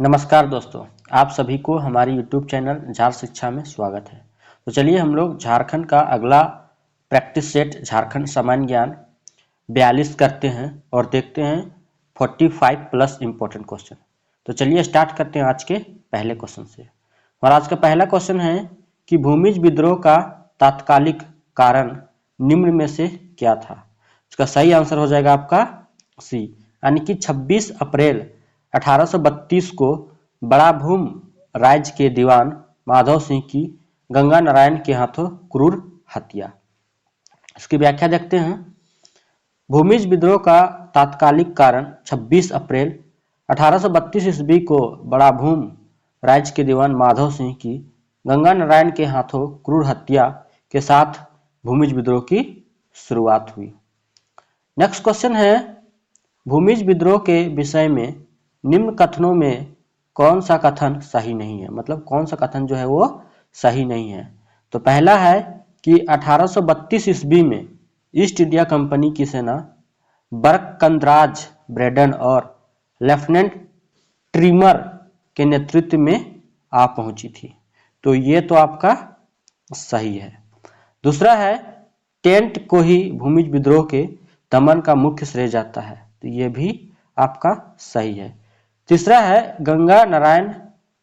नमस्कार दोस्तों, आप सभी को हमारी YouTube चैनल झार शिक्षा में स्वागत है। तो चलिए हम लोग झारखंड का अगला प्रैक्टिस सेट झारखंड सामान्य ज्ञान 42 करते हैं और देखते हैं 45 प्लस इम्पोर्टेंट क्वेश्चन। तो चलिए स्टार्ट करते हैं आज के पहले क्वेश्चन से। और आज का पहला क्वेश्चन है कि भूमिज विद्रोह का तात्कालिक कारण निम्न में से क्या था। इसका सही आंसर हो जाएगा आपका सी, यानी कि 26 अप्रैल 1832 को बड़ा भूम राज्य के दीवान माधव सिंह की गंगा नारायण के हाथों क्रूर हत्या। इसकी व्याख्या देखते हैं। भूमिज विद्रोह का तात्कालिक कारण 26 अप्रैल 1832 ईस्वी को बड़ा भूम राज्य के दीवान माधव सिंह की गंगा नारायण के हाथों क्रूर हत्या के साथ भूमिज विद्रोह की शुरुआत हुई। नेक्स्ट क्वेश्चन है, भूमिज विद्रोह के विषय में निम्न कथनों में कौन सा कथन सही नहीं है, मतलब कौन सा कथन जो है वो सही नहीं है। तो पहला है कि 1832 ईस्वी में ईस्ट इंडिया कंपनी की सेना बरकंदराज ब्रेडन और लेफ्टिनेंट ट्रिमर के नेतृत्व में आ पहुंची थी। तो ये तो आपका सही है। दूसरा है, टेंट को ही भूमिज विद्रोह के दमन का मुख्य श्रेय जाता है। तो ये भी आपका सही है। तीसरा है, गंगा नारायण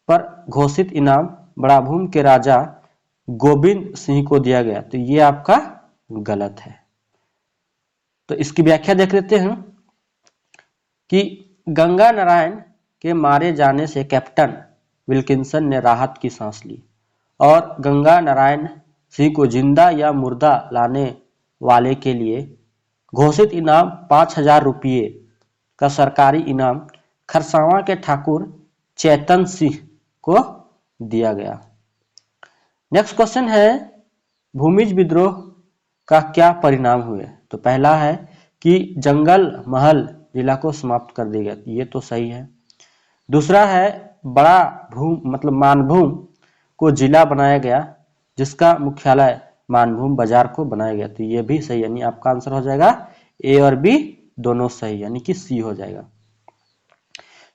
पर घोषित इनाम बड़ा भूम के राजा गोविंद सिंह को दिया गया। तो ये आपका गलत है। तो इसकी व्याख्या देख लेते हैं कि गंगा नारायण के मारे जाने से कैप्टन विल्किंसन ने राहत की सांस ली और गंगा नारायण सिंह को जिंदा या मुर्दा लाने वाले के लिए घोषित इनाम 5000 रुपये का सरकारी इनाम खरसावां के ठाकुर चैतन सिंह को दिया गया। नेक्स्ट क्वेश्चन है, भूमिज विद्रोह का क्या परिणाम हुए। तो पहला है कि जंगल महल जिला को समाप्त कर दिया गया। ये तो सही है। दूसरा है, बड़ा भूम मतलब मानभूम को जिला बनाया गया जिसका मुख्यालय मानभूम बाजार को बनाया गया। तो ये भी सही, यानी आपका आंसर हो जाएगा ए और बी दोनों सही, यानी कि सी हो जाएगा।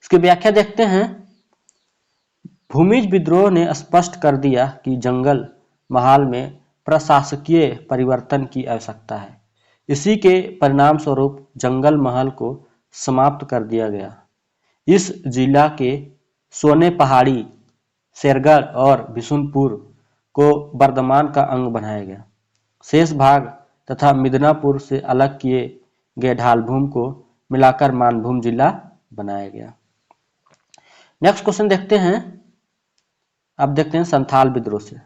इसकी व्याख्या देखते हैं। भूमिज विद्रोह ने स्पष्ट कर दिया कि जंगल महाल में प्रशासकीय परिवर्तन की आवश्यकता है। इसी के परिणाम स्वरूप जंगल महल को समाप्त कर दिया गया। इस जिला के सोने पहाड़ी, शेरगढ़ और बिशुनपुर को वर्धमान का अंग बनाया गया। शेष भाग तथा मिदनापुर से अलग किए गए ढालभूम को मिलाकर मानभूम जिला बनाया गया। नेक्स्ट क्वेश्चन देखते हैं। अब देखते हैं संथाल विद्रोह से।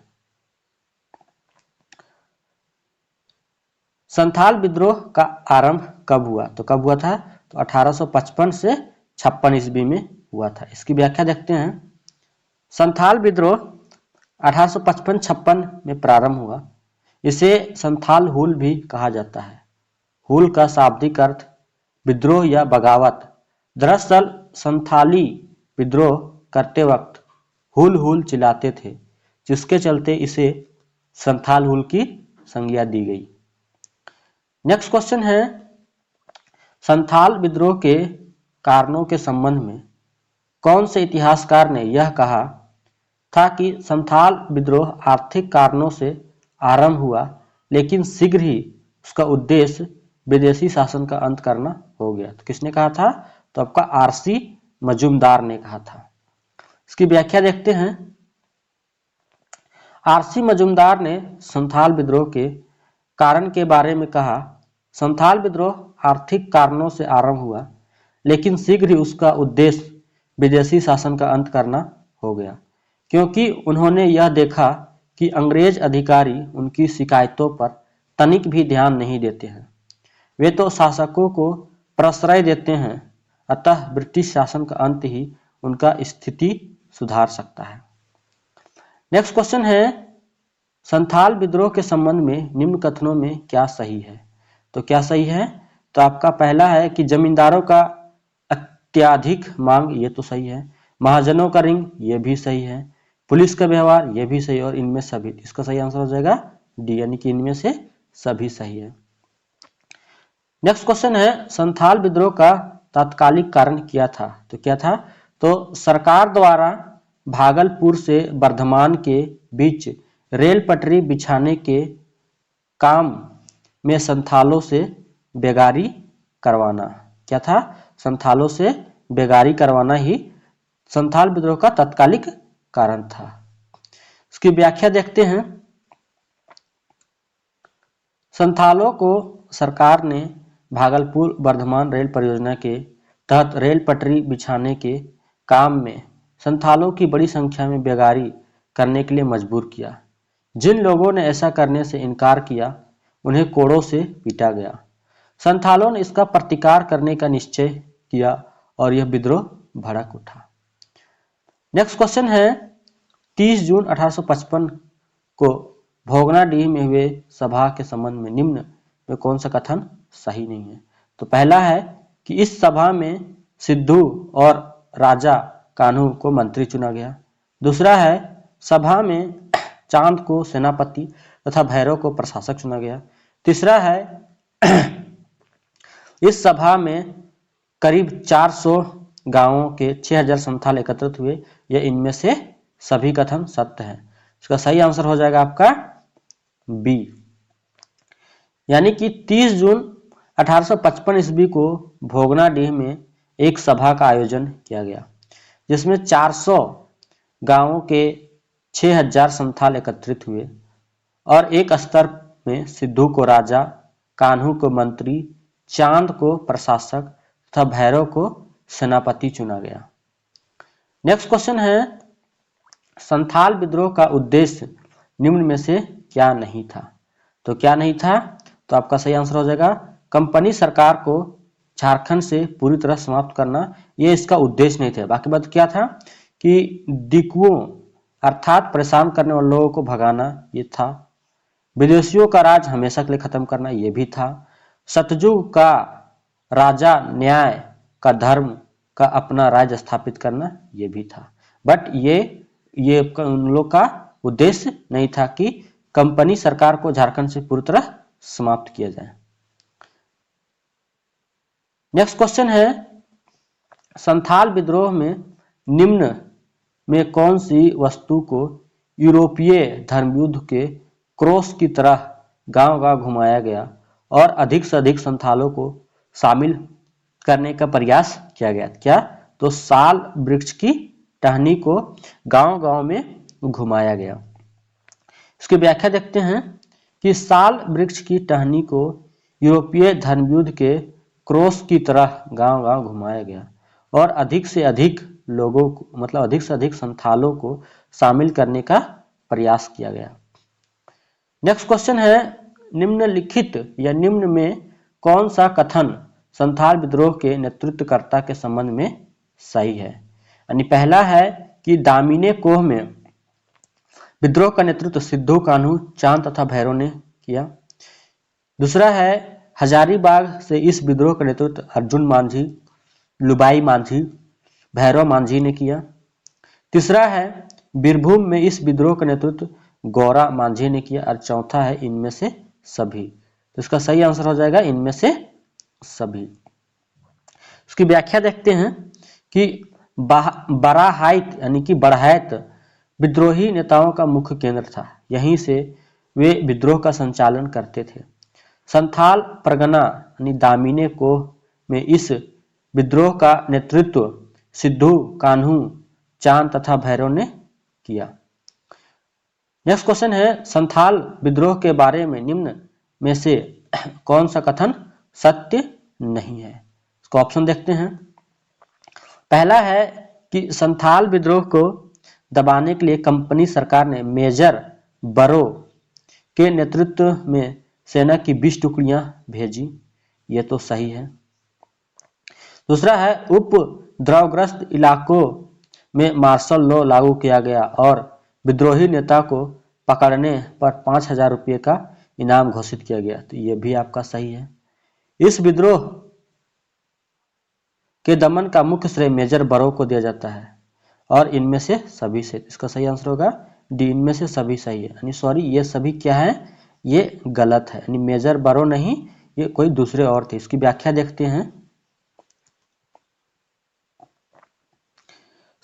संथाल विद्रोह का आरंभ कब हुआ। तो कब हुआ था, तो 1855 से 56 ईस्वी में हुआ था। इसकी व्याख्या देखते हैं। संथाल विद्रोह 1855-56 में प्रारंभ हुआ। इसे संथाल हुल भी कहा जाता है। हुल का शाब्दिक अर्थ विद्रोह या बगावत। दरअसल संथाली विद्रोह करते वक्त हुल हुल चिल्लाते थे, जिसके चलते इसे संथाल हुल की संज्ञा दी गई। नेक्स्ट क्वेश्चन है, संथाल विद्रोह के कारणों के संबंध में कौन से इतिहासकार ने यह कहा था कि संथाल विद्रोह आर्थिक कारणों से आरंभ हुआ, लेकिन शीघ्र ही उसका उद्देश्य विदेशी शासन का अंत करना हो गया। तो किसने कहा था, तो आपका आरसी मजूमदार ने कहा था। इसकी व्याख्या देखते हैं। आरसी मजूमदार ने संथाल विद्रोह के कारण के बारे में कहा, संथाल विद्रोह आर्थिक कारणों से आरंभ हुआ, लेकिन शीघ्र ही उसका उद्देश्य विदेशी शासन का अंत करना हो गया, क्योंकि उन्होंने यह देखा कि अंग्रेज अधिकारी उनकी शिकायतों पर तनिक भी ध्यान नहीं देते हैं। वे तो शासकों को प्रश्रय देते हैं, अतः ब्रिटिश शासन का अंत ही उनका स्थिति सुधार सकता है। नेक्स्ट क्वेश्चन है, संथाल विद्रोह के संबंध में निम्न कथनों में क्या सही है। तो क्या सही है, तो आपका पहला है कि जमींदारों का अत्यधिक मांग, ये तो सही है। महाजनों का रिंग, ये भी सही है। पुलिस का व्यवहार, ये भी सही, और इनमें सभी। इसका सही आंसर हो जाएगा डी, यानी कि इनमें से सभी सही है। नेक्स्ट क्वेश्चन है, संथाल विद्रोह का तात्कालिक कारण क्या था। तो क्या था, तो सरकार द्वारा भागलपुर से वर्धमान के बीच रेल पटरी बिछाने के काम में संथालों से बेगारी करवाना, क्या था? संथालों से बेगारी करवाना ही संथाल विद्रोह का तत्कालिक कारण था। इसकी व्याख्या देखते हैं। संथालों को सरकार ने भागलपुर वर्धमान रेल परियोजना के तहत रेल पटरी बिछाने के काम में संथालों की बड़ी संख्या में बेगारी करने के लिए मजबूर किया। जिन लोगों ने ऐसा करने से इनकार किया उन्हें कोड़ों से पीटा गया। संथालों ने इसका प्रतिकार करने का निश्चय किया और यह विद्रोह भड़क उठा। नेक्स्ट क्वेश्चन है, 30 जून 1855 को भोगनाडीह में हुए सभा के संबंध में निम्न में कौन सा कथन सही नहीं है? तो पहला है कि इस सभा में सिद्धू और राजा कान्हू को मंत्री चुना गया। दूसरा है, सभा में चांद को सेनापति तथा भैरव को प्रशासक चुना गया। तीसरा है, इस सभा में करीब 400 गांवों के 6000 संथाल एकत्रित हुए। यह इनमें से सभी कथन सत्य है। इसका सही आंसर हो जाएगा आपका बी। यानी कि 30 जून 1855 ईस्वी को भोगनाडीह में एक सभा का आयोजन किया गया जिसमें 400 गांवों के 6000 संथाल एकत्रित हुए और एक स्तर में सिद्धू को राजा, कान्हू को मंत्री, चांद को प्रशासक तथा भैरव को सेनापति चुना गया। नेक्स्ट क्वेश्चन है, संथाल विद्रोह का उद्देश्य निम्न में से क्या नहीं था? तो क्या नहीं था? तो आपका सही आंसर हो जाएगा कंपनी सरकार को झारखंड से पूरी तरह समाप्त करना, ये इसका उद्देश्य नहीं था। बाकी बात क्या था कि दिकुओं अर्थात परेशान करने वाले लोगों को भगाना, ये था। विदेशियों का राज हमेशा के लिए खत्म करना, ये भी था। सतयुग का राजा न्याय का धर्म का अपना राज्य स्थापित करना, ये भी था। बट ये उन लोग का उद्देश्य नहीं था कि कंपनी सरकार को झारखंड से पूरी तरह समाप्त किया जाए। नेक्स्ट क्वेश्चन है, संथाल विद्रोह में निम्न में कौन सी वस्तु को यूरोपीय धर्मयुद्ध के क्रॉस की तरह गांव-गांव घुमाया गया और अधिक से अधिक संथालों को शामिल करने का प्रयास किया गया? क्या? तो साल वृक्ष की टहनी को गांव-गांव में घुमाया गया। इसकी व्याख्या देखते हैं कि साल वृक्ष की टहनी को यूरोपीय धर्मयुद्ध के क्रॉस की तरह गांव-गांव घुमाया गया और अधिक से अधिक लोगों को, मतलब अधिक से अधिक संथालों को शामिल करने का प्रयास किया गया। नेक्स्ट क्वेश्चन है, निम्नलिखित या निम्न में कौन सा कथन संथाल विद्रोह के नेतृत्वकर्ता के संबंध में सही है? यानी पहला है कि दामिनी कोह में विद्रोह का नेतृत्व सिद्धू, कान्हू, चांद तथा भैरव ने किया। दूसरा है, हजारीबाग से इस विद्रोह का नेतृत्व अर्जुन मांझी, लुबाई मांझी, भैरव मांझी ने किया। तीसरा है, बीरभूम में इस विद्रोह का नेतृत्व गौरा मांझी ने किया। और चौथा है, इनमें से सभी। तो इसका सही आंसर हो जाएगा इनमें से सभी। इसकी व्याख्या देखते हैं कि बराहाइत यानी कि बड़हैत विद्रोही नेताओं का मुख्य केंद्र था। यहीं से वे विद्रोह का संचालन करते थे। संथाल परगना यानी दामिनी कोह में इस विद्रोह का नेतृत्व सिद्धू, कान्हू, चांद तथा भैरव ने किया। नेक्स्ट क्वेश्चन है, संथाल विद्रोह के बारे में निम्न में से कौन सा कथन सत्य नहीं है? इसको ऑप्शन देखते हैं। पहला है कि संथाल विद्रोह को दबाने के लिए कंपनी सरकार ने मेजर बरो के नेतृत्व में सेना की 20 टुकड़ियां भेजी। ये तो सही है। दूसरा है, उपद्रवग्रस्त इलाकों में मार्शल लॉ लागू किया गया और विद्रोही नेता को पकड़ने पर 5000 रुपये का इनाम घोषित किया गया। तो ये भी आपका सही है। इस विद्रोह के दमन का मुख्य श्रेय मेजर बरो को दिया जाता है और इनमें से सभी से। इसका सही आंसर होगा डी, इनमें से सभी सही है। यानी सॉरी, ये सभी क्या है? ये गलत है। यानी मेजर बरो नहीं, ये कोई दूसरे और थे। इसकी व्याख्या देखते हैं।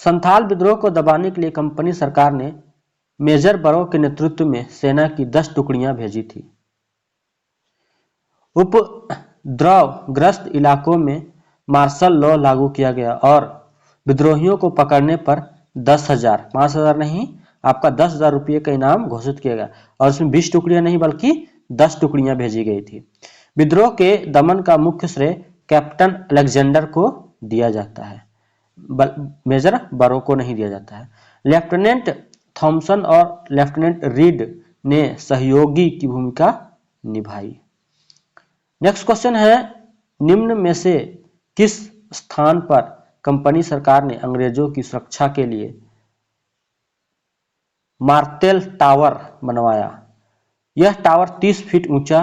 संथाल विद्रोह को दबाने के लिए कंपनी सरकार ने मेजर बरो के नेतृत्व में सेना की 10 टुकड़ियां भेजी थी। उपद्रवग्रस्त इलाकों में मार्शल लॉ लागू किया गया और विद्रोहियों को पकड़ने पर 10,000, 5,000 नहीं, आपका 10,000 रुपये का इनाम घोषित किया गया और उसमें 20 टुकड़ियां नहीं बल्कि 10 टुकड़ियां भेजी गई थी। विद्रोह के दमन का मुख्य श्रेय कैप्टन अलेक्जेंडर को दिया जाता है, मेजर बरो को नहीं दिया जाता है। लेफ्टिनेंट थॉमसन और लेफ्टिनेंट रीड ने सहयोगी की भूमिका निभाई। नेक्स्ट क्वेश्चन है, निम्न में से किस स्थान पर कंपनी सरकार ने अंग्रेजों की सुरक्षा के लिए मार्टेल टावर बनवाया? यह टावर 30 फीट ऊंचा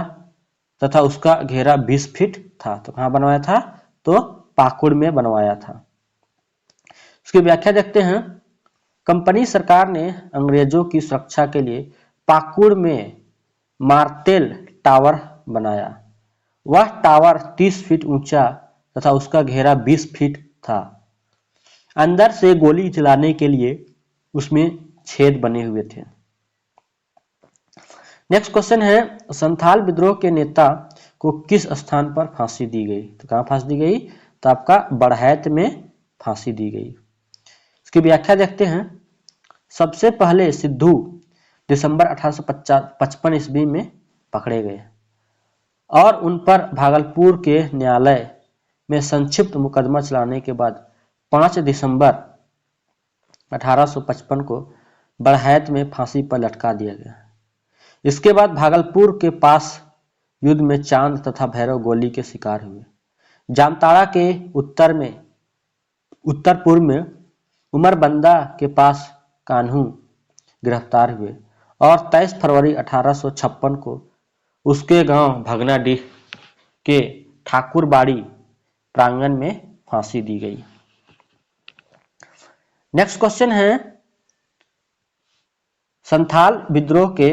तथा उसका घेरा 20 फीट था। तो कहां बनवाया था? तो पाकुड़ में बनवाया था। इसकी व्याख्या देखते हैं। कंपनी सरकार ने अंग्रेजों की सुरक्षा के लिए पाकुड़ में मार्टेल टावर बनाया। वह टावर 30 फीट ऊंचा तथा उसका घेरा 20 फीट था। अंदर से गोली चलाने के लिए उसमें छेद बने हुए थे। नेक्स्ट क्वेश्चन है, संथाल विद्रोह के नेता को किस स्थान पर फांसी दी गई? तो कहां फांसी दी गई? तो आपका बढ़ैत में फांसी दी गई। इसकी व्याख्या देखते हैं। सबसे पहले सिद्धू दिसंबर 1855 ईस्वी में पकड़े गए और उन पर भागलपुर के न्यायालय में संक्षिप्त मुकदमा चलाने के बाद 5 दिसंबर 1855 को बढ़ैत में फांसी पर लटका दिया गया। इसके बाद भागलपुर के पास युद्ध में चांद तथा भैरव गोली के शिकार हुए। जामताड़ा के उत्तर पूर्व में उमरबंदा के पास कान्हू गिरफ्तार हुए और 23 फरवरी 1856 को उसके गांव भगनाडीह के ठाकुरबाड़ी प्रांगण में फांसी दी गई। नेक्स्ट क्वेश्चन है, संथाल विद्रोह के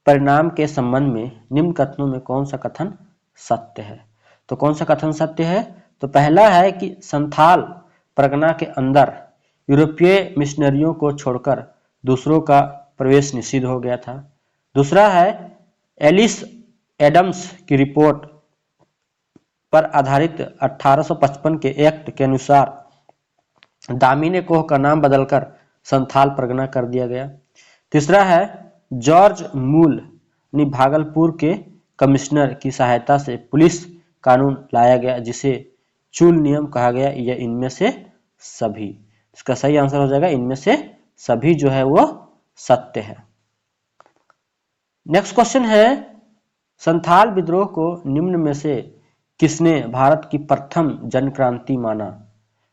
परिणाम के संबंध में निम्न कथनों में कौन सा कथन सत्य है? तो कौन सा कथन सत्य है? तो पहला है कि संथाल परगना के अंदर यूरोपीय मिशनरियों को छोड़कर दूसरों का प्रवेश निषिद्ध हो गया था। दूसरा है, एलिस एडम्स की रिपोर्ट पर आधारित 1855 के एक्ट के अनुसार दामिनी कोह का नाम बदलकर संथाल परगना कर दिया गया। तीसरा है, जॉर्ज मूल ने भागलपुर के कमिश्नर की सहायता से पुलिस कानून लाया गया जिसे चूल नियम कहा गया। यह इनमें से सभी, इसका सही आंसर हो जाएगा इनमें से सभी जो है वो सत्य है। नेक्स्ट क्वेश्चन है, संथाल विद्रोह को निम्न में से किसने भारत की प्रथम जनक्रांति माना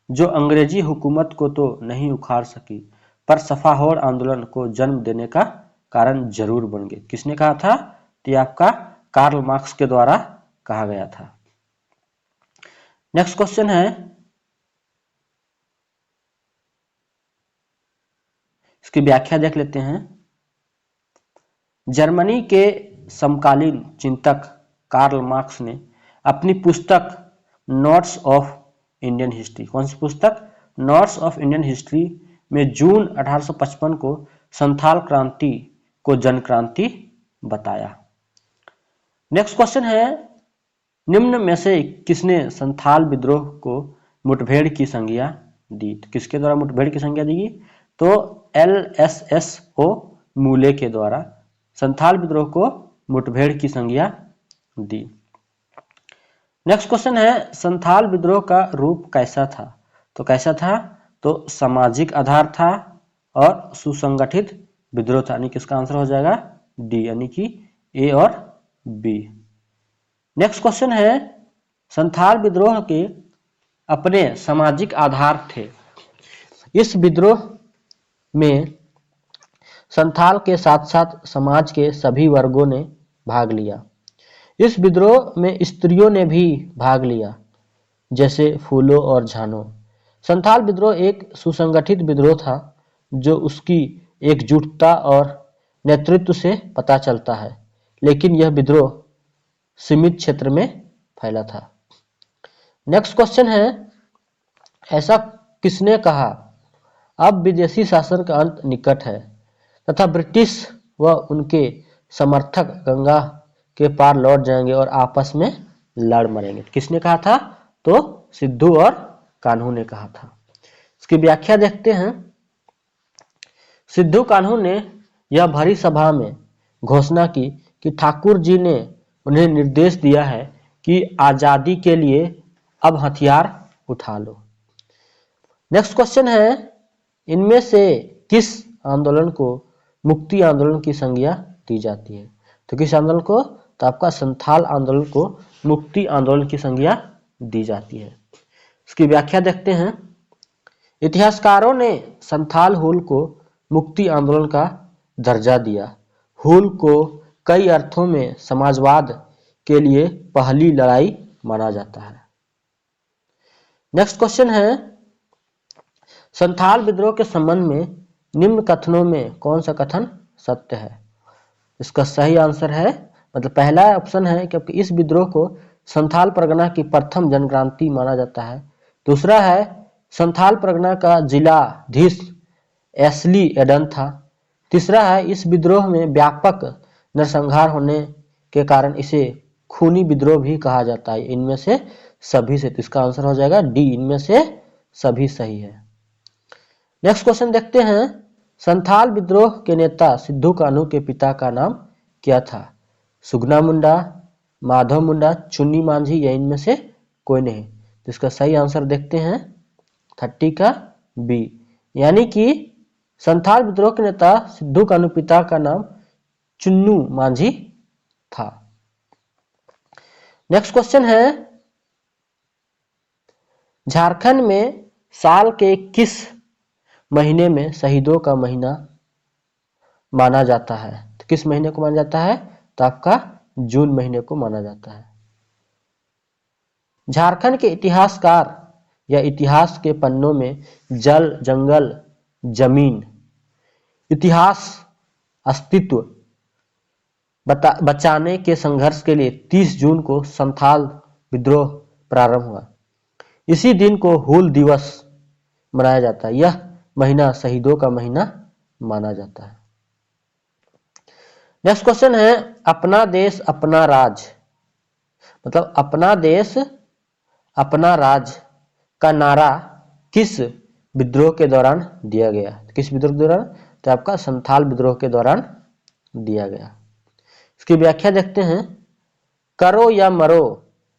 जो अंग्रेजी हुकूमत को तो नहीं उखाड़ सकी पर सफाहोर आंदोलन को जन्म देने का कारण जरूर बन गए? किसने कहा था? तो यह आपका कार्ल मार्क्स के द्वारा कहा गया था। नेक्स्ट क्वेश्चन है, इसकी व्याख्या देख लेते हैं। जर्मनी के समकालीन चिंतक कार्ल मार्क्स ने अपनी पुस्तक नोट्स ऑफ इंडियन हिस्ट्री, कौन सी पुस्तक? नोट्स ऑफ इंडियन हिस्ट्री में जून 1855 को संथाल क्रांति को जनक्रांति बताया। नेक्स्ट क्वेश्चन है, निम्न में से किसने संथाल विद्रोह को मुठभेड़ की संज्ञा दी? तो किसके द्वारा मुठभेड़ की संज्ञा दी? तो LSSO मूले के द्वारा संथाल विद्रोह को मुठभेड़ की संज्ञा दी। नेक्स्ट क्वेश्चन है, संथाल विद्रोह का रूप कैसा था? तो कैसा था? तो सामाजिक आधार था और सुसंगठित विद्रोह था, यानी किसका आंसर हो जाएगा डी, यानी कि ए और बी। नेक्स्ट क्वेश्चन है, संथाल विद्रोह के अपने सामाजिक आधार थे। इस विद्रोह में संथाल के साथ साथ समाज के सभी वर्गों ने भाग लिया। इस विद्रोह में स्त्रियों ने भी भाग लिया, जैसे फूलो और झानो। संथाल विद्रोह एक सुसंगठित विद्रोह था जो उसकी एकजुटता और नेतृत्व से पता चलता है, लेकिन यह विद्रोह सीमित क्षेत्र में फैला था। नेक्स्ट क्वेश्चन है, ऐसा किसने कहा अब विदेशी शासन का अंत निकट है तथा ब्रिटिश व उनके समर्थक गंगा के पार लौट जाएंगे और आपस में लड़ मरेंगे। किसने कहा था? तो सिद्धू और कान्हू ने कहा था। इसकी व्याख्या देखते हैं। सिद्धू कान्हू ने यह भरी सभा में घोषणा की कि ठाकुर जी ने उन्हें निर्देश दिया है कि आजादी के लिए अब हथियार उठा लो। नेक्स्ट क्वेश्चन है, इनमें से किस आंदोलन को मुक्ति आंदोलन की संज्ञा दी जाती है? तो किस आंदोलन को? तो आपका संथाल आंदोलन को मुक्ति आंदोलन की संज्ञा दी जाती है। इसकी व्याख्या देखते हैं। इतिहासकारों ने संथाल हुल को मुक्ति आंदोलन का दर्जा दिया। हुल को कई अर्थों में समाजवाद के लिए पहली लड़ाई माना जाता है। नेक्स्ट क्वेश्चन है, संथाल विद्रोह के संबंध में निम्न कथनों में कौन सा कथन सत्य है? इसका सही आंसर है, मतलब पहला ऑप्शन है कि इस विद्रोह को संथाल परगना की प्रथम जनक्रांति माना जाता है। दूसरा है संथाल परगना का जिलाधीश एशली एडन था। तीसरा है इस विद्रोह में व्यापक नरसंहार होने के कारण इसे खूनी विद्रोह भी कहा जाता है। इनमें से सभी से, तो इसका आंसर हो जाएगा डी, इनमें से सभी सही है। नेक्स्ट क्वेश्चन देखते हैं। संथाल विद्रोह के नेता सिद्धू कान्हू के पिता का नाम क्या था? सुगना मुंडा, माधव मुंडा, चुन्नी मांझी या इनमें से कोई नहीं। तो इसका सही आंसर देखते हैं 30 का बी, यानी कि संथाल विद्रोह के नेता सिद्धू कान्हू पिता का नाम चुन्नू मांझी था। नेक्स्ट क्वेश्चन है, झारखंड में साल के किस महीने में शहीदों का महीना माना जाता है? तो किस महीने को माना जाता है? तो आपका जून महीने को माना जाता है। झारखंड के इतिहासकार या इतिहास के पन्नों में जल, जंगल, जमीन, इतिहास, अस्तित्व बचाने के संघर्ष के लिए 30 जून को संथाल विद्रोह प्रारंभ हुआ। इसी दिन को हूल दिवस मनाया जाता है। यह महीना शहीदों का महीना माना जाता है। नेक्स्ट क्वेश्चन है, अपना देश अपना राज, मतलब अपना देश अपना राज का नारा किस विद्रोह के दौरान दिया गया? किस विद्रोह के दौरान? तो आपका संथाल विद्रोह के दौरान दिया गया। इसकी व्याख्या देखते हैं। करो या मरो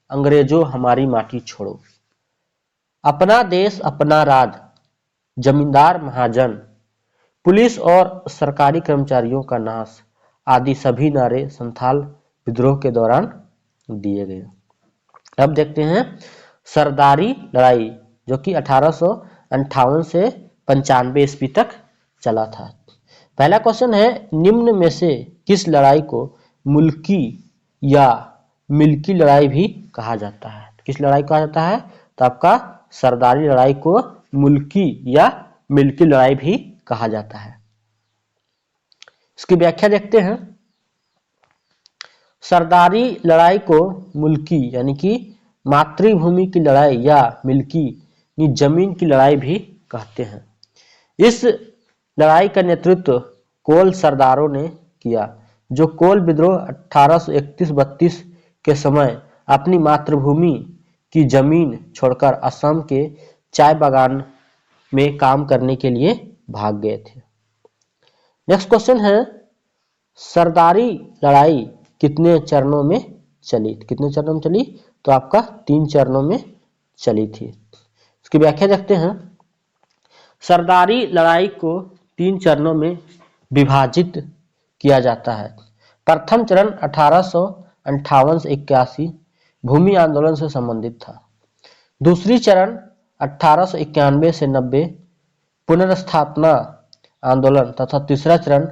अंग्रेजों हमारी माटी छोड़ो। अपना देश अपना राज, जमींदार महाजन, पुलिस और सरकारी कर्मचारियों का नाश आदि सभी नारे संथाल विद्रोह के दौरान दिए गए। अब देखते हैं सरदारी लड़ाई, जो कि 1858 से 95 ईस्वी तक चला था। पहला क्वेश्चन है, निम्न में से किस लड़ाई को मुल्की या मिल्की लड़ाई भी कहा जाता है? किस लड़ाई को कहा जाता है? तो आपका सरदारी लड़ाई को मुल्की या मिल्की लड़ाई भी कहा जाता है। इसकी व्याख्या देखते हैं। सरदारी लड़ाई को मुल्की यानी कि मातृभूमि की लड़ाई या मिल्की जमीन की लड़ाई भी कहते हैं। इस लड़ाई का नेतृत्व कोल सरदारों ने किया, जो कोल विद्रोह 1831-32 के समय अपनी मातृभूमि की जमीन छोड़कर असम के चाय बागान में काम करने के लिए भाग गए थे। नेक्स्ट क्वेश्चन है, सरदारी लड़ाई कितने चरणों में चली? कितने चरणों में चली? तो आपका 3 चरणों में चली थी। इसकी व्याख्या देखते हैं। सरदारी लड़ाई को 3 चरणों में विभाजित किया जाता है। प्रथम चरण 1858 से 81 भूमि आंदोलन से संबंधित था। दूसरी चरण 1891 से 90 पुनर्स्थापना आंदोलन तथा तीसरा चरण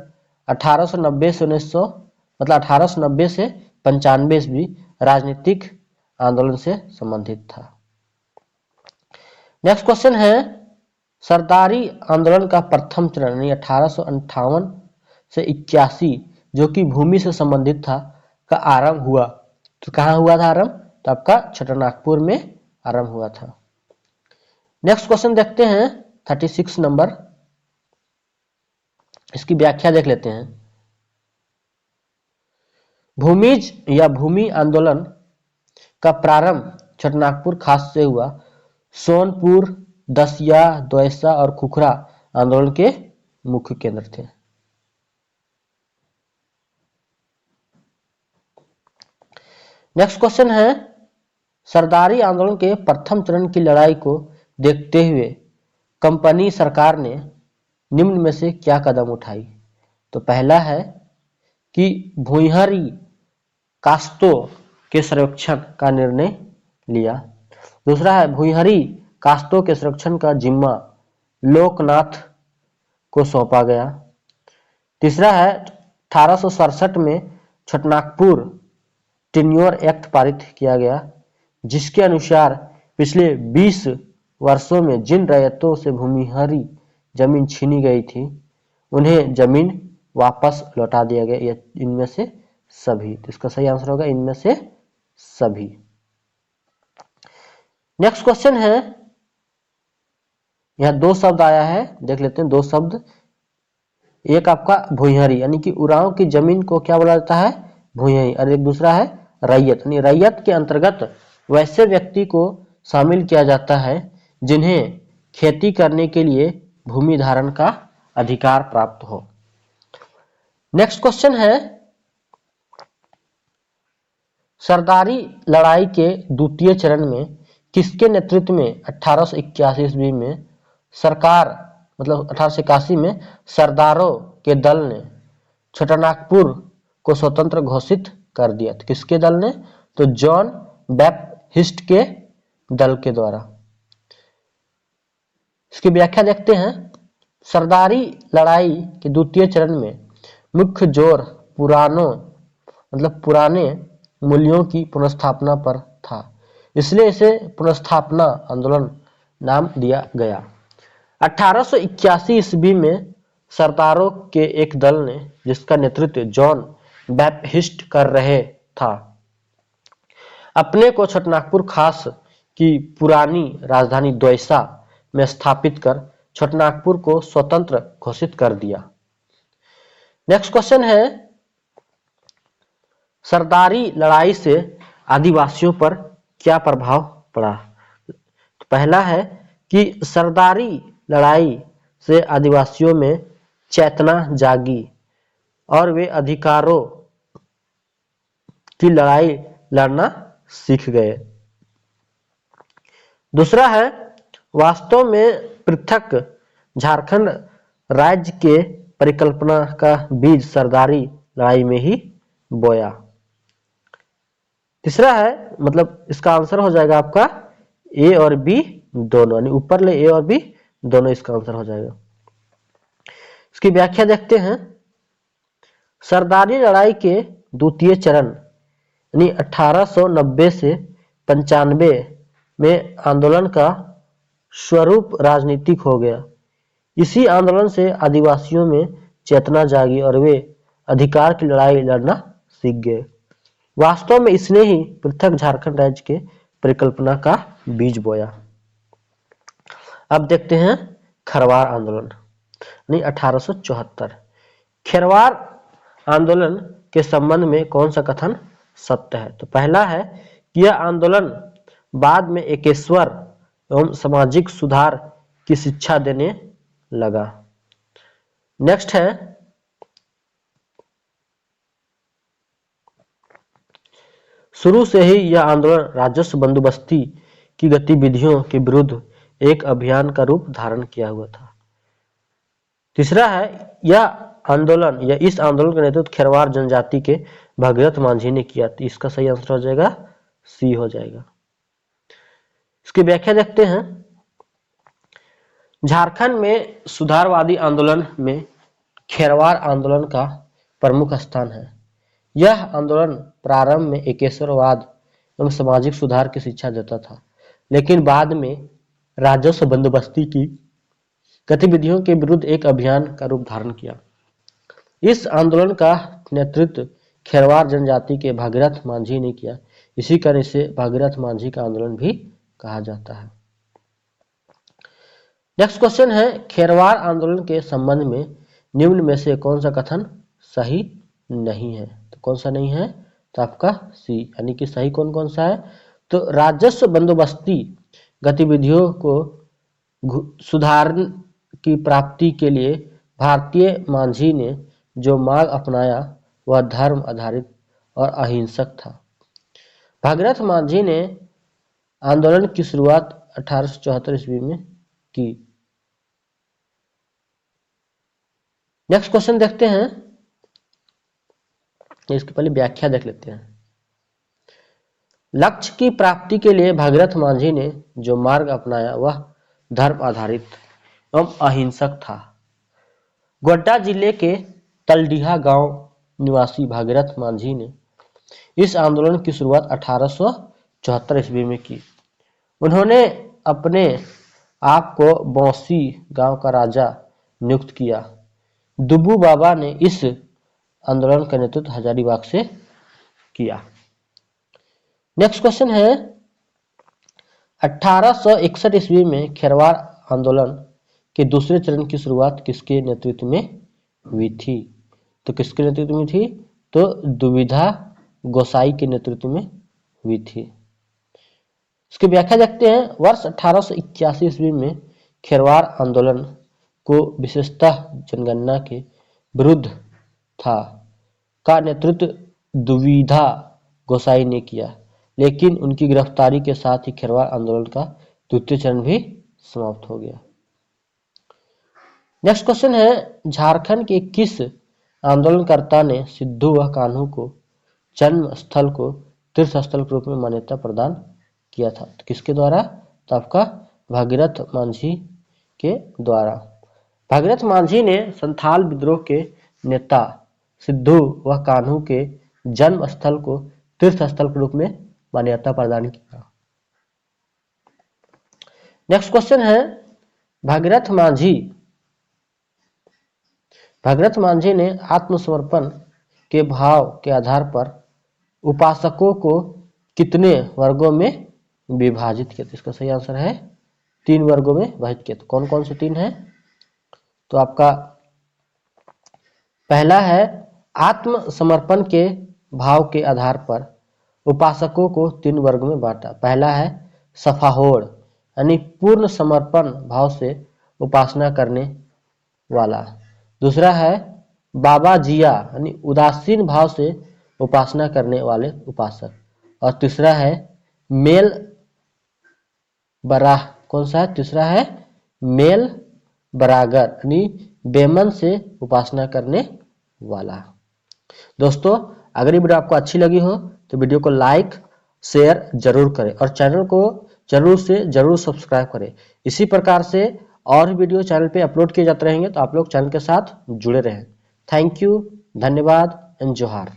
1890 से 1900 मतलब 1890 से 95 भी राजनीतिक आंदोलन से संबंधित था। नेक्स्ट क्वेश्चन है, सरदारी आंदोलन का प्रथम चरण यानी 1858 से 81 जो कि भूमि से संबंधित था का आरंभ हुआ। तो कहाँ हुआ था आरंभ? तो आपका छोटानागपुर में आरंभ हुआ था। नेक्स्ट क्वेश्चन देखते हैं 36 नंबर। इसकी व्याख्या देख लेते हैं। भूमिज या भूमि आंदोलन का प्रारंभ छोटानागपुर खास से हुआ। सोनपुर, दसिया, द्वैसा और खुखरा आंदोलन के मुख्य केंद्र थे। नेक्स्ट क्वेश्चन है, सरदारी आंदोलन के प्रथम चरण की लड़ाई को देखते हुए कंपनी सरकार ने निम्न में से क्या कदम उठाई? तो पहला है कि भुइंहारी कास्तों के संरक्षण का निर्णय लिया। दूसरा है भुइंहारी कास्तों के संरक्षण का जिम्मा लोकनाथ को सौंपा गया। तीसरा है 1867 में छोटानागपुर टेन्योर एक्ट पारित किया गया, जिसके अनुसार पिछले 20 वर्षों में जिन रैयतों से भूमिहारी जमीन छीनी गई थी उन्हें जमीन वापस लौटा दिया गया। इनमें से सभी, तो इसका सही आंसर होगा इनमें से सभी। नेक्स्ट क्वेश्चन है, यहां दो शब्द आया है, देख लेते हैं दो शब्द। एक आपका भुइंहारी यानी कि उरांव की जमीन को क्या बोला जाता है? भुइंहारी। और एक दूसरा है रैयत, यानी रैयत के अंतर्गत वैसे व्यक्ति को शामिल किया जाता है जिन्हें खेती करने के लिए भूमि धारण का अधिकार प्राप्त हो। नेक्स्ट क्वेश्चन है, सरदारी लड़ाई के द्वितीय चरण में किसके नेतृत्व में 1881 ईस्वी में सरकार मतलब 1881 में सरदारों के दल ने छोटानागपुर को स्वतंत्र घोषित कर दिया? तो किसके दल ने? तो जॉन बैपटिस्ट के दल के द्वारा। इसकी व्याख्या देखते हैं। सरदारी लड़ाई के द्वितीय चरण में मुख्य जोर पुराने मूल्यों की पुनर्स्थापना पर था, इसलिए इसे पुनर्स्थापना आंदोलन नाम दिया गया। 1881 ईस्वी में सरदारों के एक दल ने, जिसका नेतृत्व जॉन बैपटिस्ट कर रहे था, अपने को छोटानागपुर खास की पुरानी राजधानी द्वैसा में स्थापित कर छोटानागपुर को स्वतंत्र घोषित कर दिया। नेक्स्ट क्वेश्चन है, सरदारी लड़ाई से आदिवासियों पर क्या प्रभाव पड़ा? तो पहला है कि सरदारी लड़ाई से आदिवासियों में चेतना जागी और वे अधिकारों की लड़ाई लड़ना सीख गए। दूसरा है, वास्तव में पृथक झारखंड राज्य के परिकल्पना का बीज सरदारी लड़ाई में ही बोया। तीसरा है, मतलब इसका आंसर हो जाएगा आपका ए और बी दोनों, यानी ऊपर ले ए और बी दोनों इसका आंसर हो जाएगा। इसकी व्याख्या देखते हैं। सरदारी लड़ाई के द्वितीय चरण यानी 1890 से 95 में आंदोलन का स्वरूप राजनीतिक हो गया। इसी आंदोलन से आदिवासियों में चेतना जागी और वे अधिकार की लड़ाई लड़ना सीख गए। वास्तव में इसने ही पृथक झारखंड राज्य के परिकल्पना का बीज बोया। अब देखते हैं खरवार आंदोलन यानी 1874। खरवार आंदोलन के संबंध में कौन सा कथन सत्य है? तो पहला है कि यह आंदोलन बाद में एकेश्वर एवं सामाजिक सुधार की शिक्षा देने लगा। नेक्स्ट है, शुरू से ही यह आंदोलन राजस्व बंदोबस्ती की गतिविधियों के विरुद्ध एक अभियान का रूप धारण किया हुआ था। तीसरा है, यह आंदोलन या इस आंदोलन का नेतृत्व खेरवार जनजाति के भगीरथ मांझी ने किया। तो इसका सही आंसर हो जाएगा सी हो जाएगा। इसकी व्याख्या देखते हैं। झारखंड में सुधारवादी आंदोलन में खेरवार आंदोलन का प्रमुख स्थान है। यह आंदोलन प्रारंभ में एकेश्वरवाद एवं सामाजिक सुधार की शिक्षा देता था, लेकिन बाद में राजस्व बंदोबस्ती की गतिविधियों के विरुद्ध एक अभियान का रूप धारण किया। इस आंदोलन का नेतृत्व खेरवार जनजाति के भगीरथ मांझी ने किया। इसी कारण इसे भगीरथ मांझी का आंदोलन भी कहा जाता है। नेक्स्ट क्वेश्चन है, खेरवार आंदोलन के संबंध में निम्न में से कौन सा कथन सही नहीं है? तो कौन सा नहीं है? तो आपका सी, यानी कि सही कौन कौन सा है? तो राजस्व बंदोबस्ती गतिविधियों को सुधार की प्राप्ति के लिए भारतीय मांझी ने जो मार्ग अपनाया वह धर्म आधारित और अहिंसक था। भागीरथ मांझी ने आंदोलन की शुरुआत 1874 ईस्वी में की। नेक्स्ट क्वेश्चन देखते हैं, इसकी पहले व्याख्या देख लेते हैं। लक्ष्य की प्राप्ति के लिए भागीरथ मांझी ने जो मार्ग अपनाया वह धर्म आधारित एवं अहिंसक था। गोड्डा जिले के तलडीहा गांव निवासी भागीरथ मांझी ने इस आंदोलन की शुरुआत 1874 ईस्वी में की। उन्होंने अपने आप को बौंसी गांव का राजा नियुक्त किया। दुब्बू बाबा ने इस आंदोलन का नेतृत्व हजारीबाग से किया। नेक्स्ट क्वेश्चन है, 1861 ईस्वी में खेरवाड़ आंदोलन के दूसरे चरण की शुरुआत किसके नेतृत्व में हुई थी? तो किसके नेतृत्व में थी? तो दुविधा गोसाई के नेतृत्व में हुई थी। इसकी व्याख्या देखते हैं। वर्ष 1881 ईस्वी में खेरवाड़ आंदोलन को विशेषतः जनगणना के विरुद्ध था का नेतृत्व दुविधा गोसाई ने किया, लेकिन उनकी गिरफ्तारी के साथ ही खेरवाड़ आंदोलन का द्वितीय चरण भी समाप्त हो गया। नेक्स्ट क्वेश्चन है, झारखंड के किस आंदोलनकर्ता ने सिद्धू व कान्हू को जन्म स्थल को तीर्थ स्थल के रूप में मान्यता प्रदान किया था? तो किसके द्वारा? तो आपका भागीरथ मांझी के द्वारा। भागीरथ मांझी ने संथाल विद्रोह के नेता सिद्धू व कान्हू के जन्म स्थल को तीर्थ स्थल के रूप में मान्यता प्रदान किया। नेक्स्ट क्वेश्चन है, भागीरथ मांझी ने आत्मसमर्पण के भाव के आधार पर उपासकों को कितने वर्गों में विभाजित किया? इसका सही आंसर है 3 वर्गों में विभाजित किया। तो कौन कौन से 3 है? तो आपका पहला है आत्मसमर्पण के भाव के आधार पर उपासकों को 3 वर्ग में बांटा। पहला है सफाहोड़, यानी पूर्ण समर्पण भाव से उपासना करने वाला। दूसरा है बाबा जिया, यानी उदासीन भाव से उपासना करने वाले उपासक। और तीसरा है मेल बराह। कौन सा है? तीसरा है मेल बरागर, यानी बेमन से उपासना करने वाला। दोस्तों, अगर ये वीडियो आपको अच्छी लगी हो तो वीडियो को लाइक शेयर जरूर करें और चैनल को जरूर से जरूर सब्सक्राइब करें। इसी प्रकार से और वीडियो चैनल पे अपलोड किए जाते रहेंगे, तो आप लोग चैनल के साथ जुड़े रहें। थैंक यू, धन्यवाद एंड जोहार।